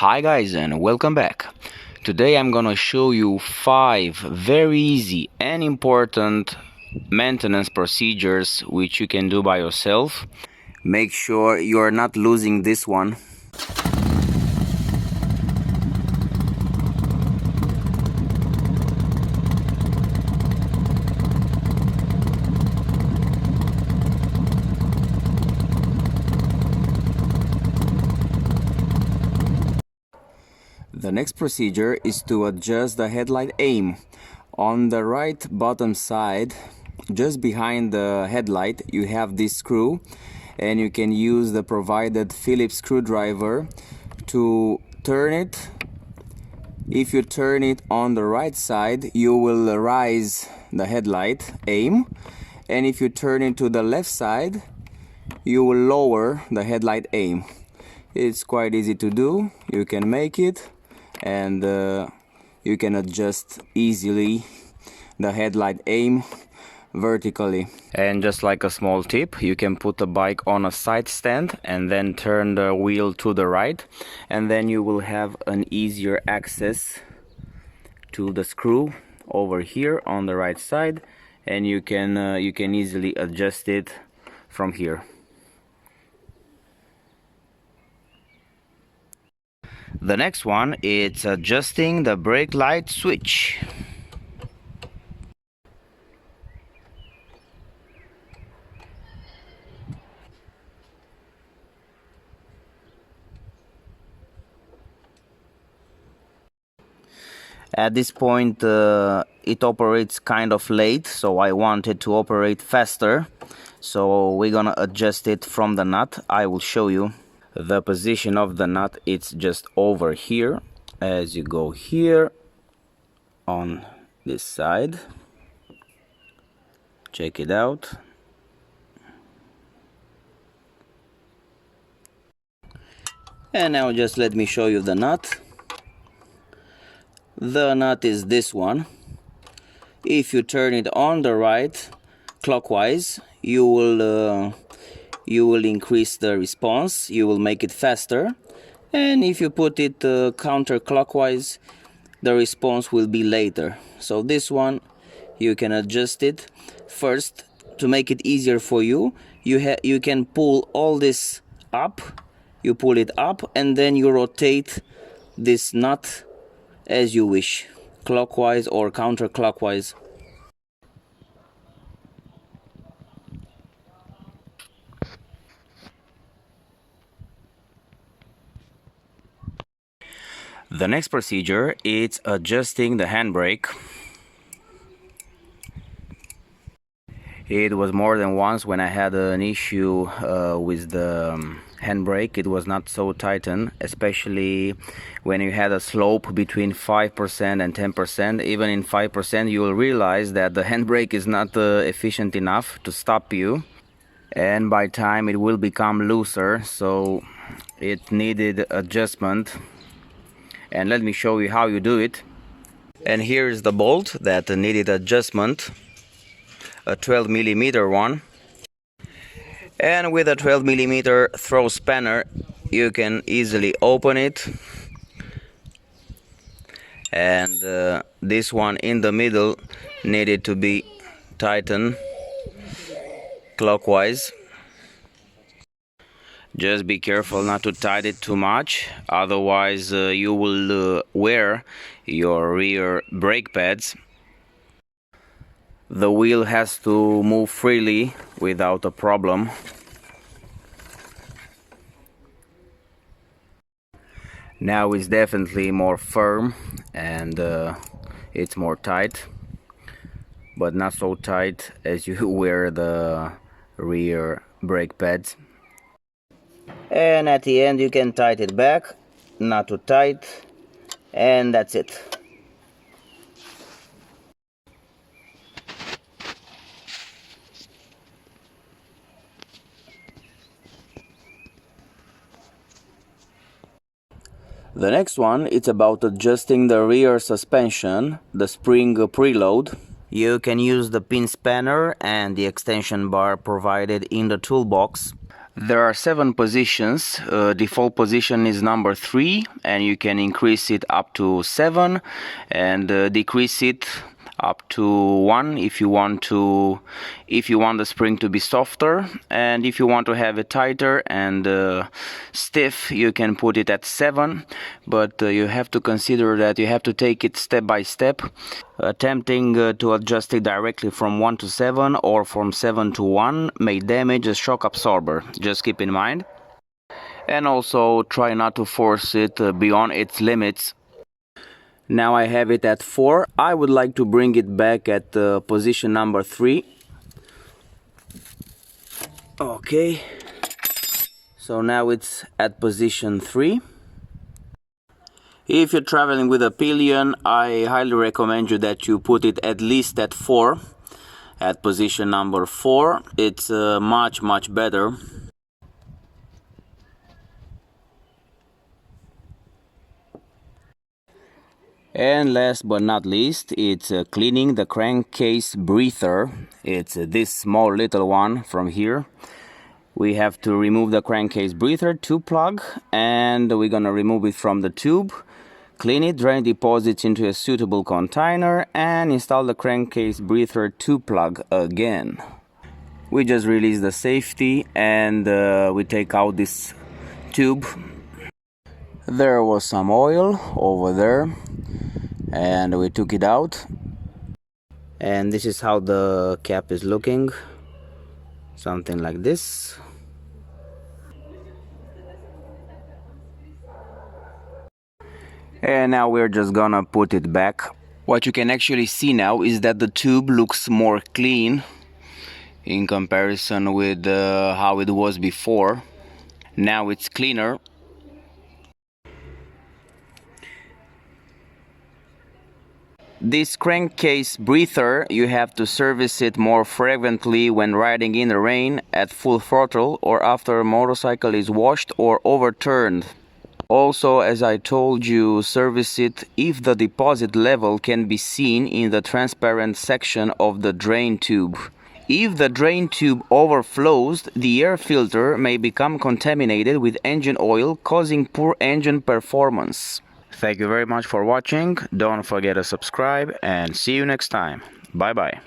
Hi guys and welcome back. Today I'm gonna show you 5 very easy and important maintenance procedures which you can do by yourself. Make sure you're not losing this one. The next procedure is to adjust the headlight aim. On the right bottom side, just behind the headlight, you have this screw, and you can use the provided Phillips screwdriver to turn it. If you turn it on the right side, you will raise the headlight aim, and if you turn it to the left side, you will lower the headlight aim. It's quite easy to do. You can make it, and you can adjust easily the headlight aim vertically. And just like a small tip, you can put the bike on a side stand and then turn the wheel to the right, and then you will have an easier access to the screw over here on the right side, and you can easily adjust it from here. The next one is adjusting the brake light switch. At this point it operates kind of late, so I want it to operate faster, so we're gonna adjust it from the nut. I will show you. The position of the nut, it's just over here. As you go here on this side, check it out. And now just let me show you the nut. The nut is this one. If you turn it on the right clockwise, you will increase the response, you will make it faster, and if you put it counterclockwise, the response will be later. So this one, you can adjust it. First, to make it easier for you, you can pull all this up. You pull it up and then you rotate this nut as you wish, clockwise or counterclockwise. The next procedure is adjusting the handbrake. It was more than once when I had an issue with the handbrake. It was not so tightened, especially when you had a slope between 5% and 10%. Even in 5%, you will realize that the handbrake is not efficient enough to stop you, and by time it will become looser, so it needed adjustment. And let me show you how you do it. And here is the bolt that needed adjustment, a 12mm one. And with a 12mm throw spanner, you can easily open it. And this one in the middle needed to be tightened clockwise. Just be careful not to tighten it too much, otherwise you will wear your rear brake pads. The wheel has to move freely without a problem. Now it's definitely more firm, and it's more tight, but not so tight as you wear the rear brake pads. And at the end you can tighten it back, not too tight, and that's it. The next one, it's about adjusting the rear suspension, the spring preload. You can use the pin spanner and the extension bar provided in the toolbox. There are 7 positions. Default position is number 3, and you can increase it up to 7 and decrease it up to 1 if you want the spring to be softer, and if you want to have it tighter and stiff, you can put it at 7. But you have to consider that you have to take it step by step. Attempting to adjust it directly from 1 to 7 or from 7 to 1 may damage the shock absorber. Just keep in mind. And also try not to force it beyond its limits. Now I have it at 4. I would like to bring it back at position number 3. Okay. So now it's at position 3. If you're traveling with a pillion, I highly recommend you that you put it at least at 4. At position number 4, it's much better. And last but not least, it's cleaning the crankcase breather. It's this small little one from here. We have to remove the crankcase breather tube plug, and we're gonna remove it from the tube, clean it, drain deposits into a suitable container, and install the crankcase breather tube plug again. We just release the safety and we take out this tube. There was some oil over there, and we took it out, and this is how the cap is looking, something like this. And now we're just gonna put it back. What you can actually see now is that the tube looks more clean in comparison with how it was before. Now it's cleaner. This crankcase breather, you have to service it more frequently when riding in the rain at full throttle or after a motorcycle is washed or overturned. Also, as I told you, service it if the deposit level can be seen in the transparent section of the drain tube. If the drain tube overflows, the air filter may become contaminated with engine oil, causing poor engine performance. Thank you very much for watching. Don't forget to subscribe, and see you next time. Bye bye.